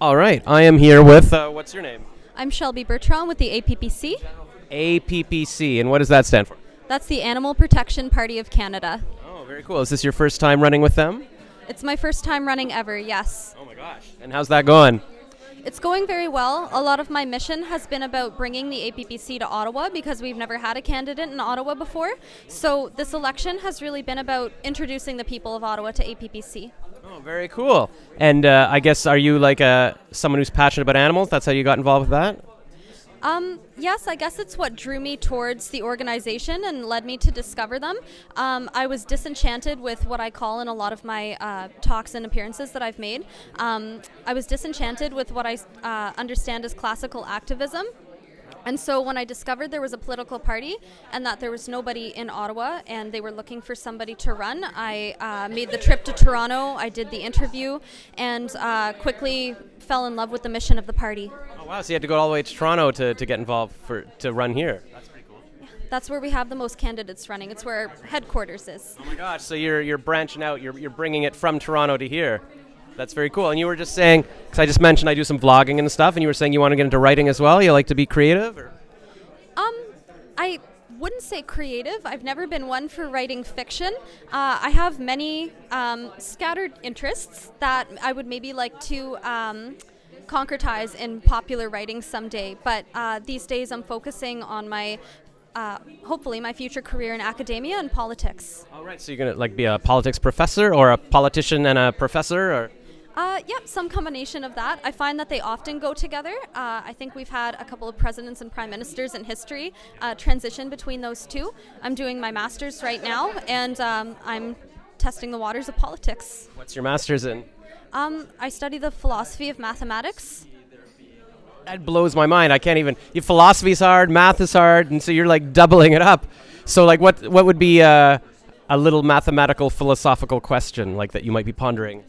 All right, I am here with, what's your name? I'm Shelby Bertrand with the APPC. APPC, and what does that stand for? That's the Animal Protection Party of Canada. Oh, very cool. Is this your first time running with them? It's my first time running ever, yes. Oh my gosh. And how's that going? It's going very well. A lot of my mission has been about bringing the APPC to Ottawa because we've never had a candidate in Ottawa before. So this election has really been about introducing the people of Ottawa to APPC. Oh, very cool. And I guess, are you like someone who's passionate about animals? That's how you got involved with that? Yes, I guess it's what drew me towards the organization and led me to discover them. I was disenchanted with what I call in a lot of my talks and appearances that I've made. I was disenchanted with what I understand as classical activism. And so when I discovered there was a political party and that there was nobody in Ottawa and they were looking for somebody to run, I made the trip to Toronto, I did the interview, and quickly fell in love with the mission of the party. Oh, wow. So you had to go all the way to Toronto to get involved to run here. That's pretty cool. Yeah, that's where we have the most candidates running. It's where our headquarters is. Oh my gosh. So you're branching out. You're bringing it from Toronto to here. That's very cool. And you were just saying, because I just mentioned I do some vlogging and stuff, and you were saying you want to get into writing as well. You like to be creative? Or? I wouldn't say creative. I've never been one for writing fiction. I have many scattered interests that I would maybe like to concretize in popular writing someday. But these days I'm focusing on my hopefully my future career in academia and politics. All right. So you're going to be a politics professor or a politician and a professor? Or? Yep, some combination of that. I find that they often go together. I think we've had a couple of presidents and prime ministers in history transition between those two. I'm doing my master's right now, and I'm testing the waters of politics. What's your master's in? I study the philosophy of mathematics. That blows my mind. I can't even. Philosophy's hard, math is hard, and so you're doubling it up. So what would be a little mathematical philosophical question that you might be pondering?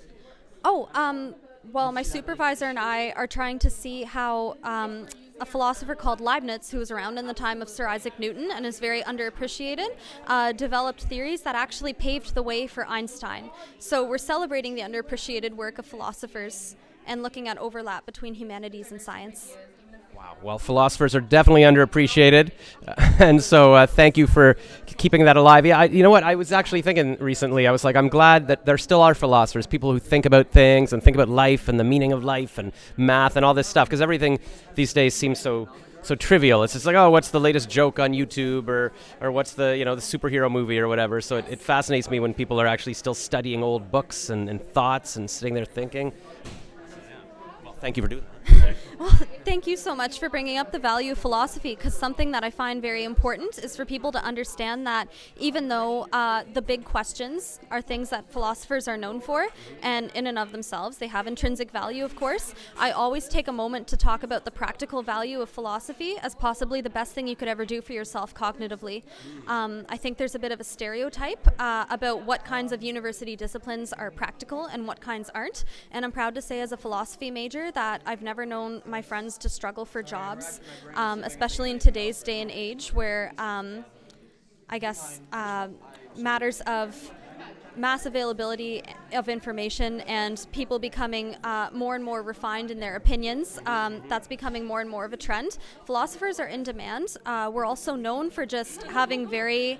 Well, my supervisor and I are trying to see how a philosopher called Leibniz, who was around in the time of Sir Isaac Newton and is very underappreciated, developed theories that actually paved the way for Einstein. So we're celebrating the underappreciated work of philosophers and looking at overlap between humanities and science. Wow. Well, philosophers are definitely underappreciated, and so thank you for keeping that alive. Yeah, you know what? I was actually thinking recently, I was I'm glad that there still are philosophers, people who think about things and think about life and the meaning of life and math and all this stuff, because everything these days seems so trivial. It's just what's the latest joke on YouTube or what's the the superhero movie or whatever. So it fascinates me when people are actually still studying old books and thoughts and sitting there thinking. Well, thank you for doing that. Well, thank you so much for bringing up the value of philosophy, because something that I find very important is for people to understand that even though the big questions are things that philosophers are known for, and in and of themselves, they have intrinsic value, of course, I always take a moment to talk about the practical value of philosophy as possibly the best thing you could ever do for yourself cognitively. I think there's a bit of a stereotype about what kinds of university disciplines are practical and what kinds aren't, and I'm proud to say as a philosophy major that I've never known my friends to struggle for jobs, especially in today's day and age where I guess matters of mass availability of information and people becoming more and more refined in their opinions, that's becoming more and more of a trend. Philosophers are in demand. We're also known for just having very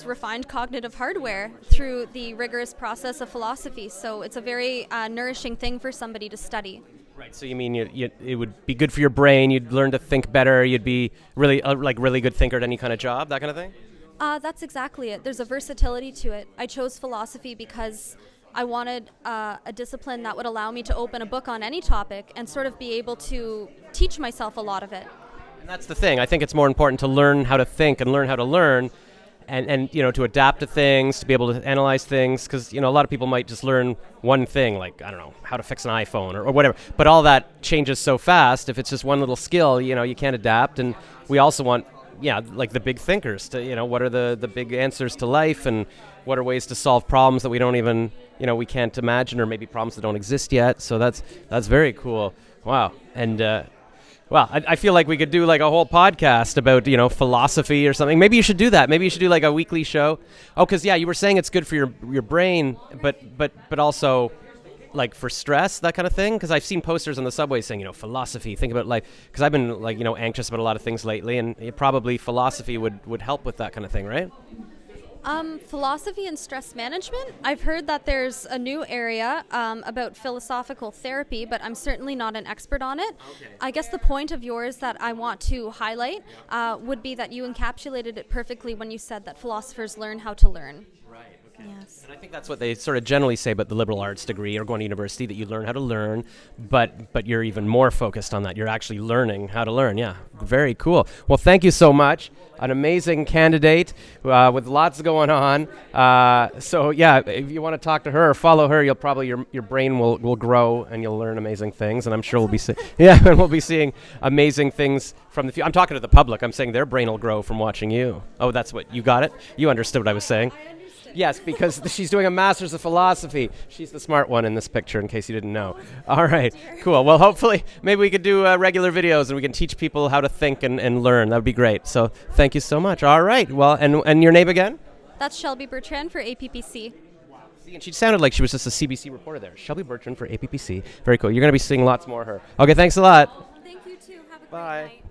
refined cognitive hardware through the rigorous process of philosophy. So it's a very nourishing thing for somebody to study. Right. So you mean it would be good for your brain? You'd learn to think better. You'd be really really good thinker at any kind of job, that kind of thing? That's exactly it. There's a versatility to it. I chose philosophy because I wanted a discipline that would allow me to open a book on any topic and sort of be able to teach myself a lot of it. And that's the thing. I think it's more important to learn how to think and learn how to learn. And to adapt to things, to be able to analyze things, because a lot of people might just learn one thing, I don't know, how to fix an iPhone or whatever. But all that changes so fast. If it's just one little skill, you can't adapt. And we also want, the big thinkers to, what are the big answers to life, and what are ways to solve problems that we don't even, we can't imagine, or maybe problems that don't exist yet. So that's very cool. Wow. And well, I feel like we could do a whole podcast about, philosophy or something. Maybe you should do that. Maybe you should do a weekly show. Oh, because you were saying it's good for your brain, but also, like for stress, that kind of thing? Because I've seen posters on the subway saying, philosophy, think about life. Because I've been like, anxious about a lot of things lately, and probably philosophy would help with that kind of thing, right? Philosophy and stress management. I've heard that there's a new area about philosophical therapy, but I'm certainly not an expert on it. Okay. I guess the point of yours that I want to highlight would be that you encapsulated it perfectly when you said that philosophers learn how to learn. Right. Okay. Yes. And I think that's what they sort of generally say about the liberal arts degree or going to university, that you learn how to learn, but you're even more focused on that. You're actually learning how to learn. Yeah, very cool. Well, thank you so much. An amazing candidate with lots going on. So yeah, if you want to talk to her or follow her, you'll probably your brain will grow and you'll learn amazing things. And I'm sure we'll be and we'll be seeing amazing things from the future. I'm talking to the public. I'm saying their brain will grow from watching you. Oh, that's what you got it. You understood what I was saying. Yes, because she's doing a master's of philosophy. She's the smart one in this picture, in case you didn't know. All right, cool. Well, hopefully, maybe we could do regular videos and we can teach people how to think and learn. That would be great. So thank you so much. All right. Well, and your name again? That's Shelby Bertrand for APPC. See, and she sounded like she was just a CBC reporter there. Shelby Bertrand for APPC. Very cool. You're going to be seeing lots more of her. Okay, thanks a lot. Thank you, too. Have a Bye. great night.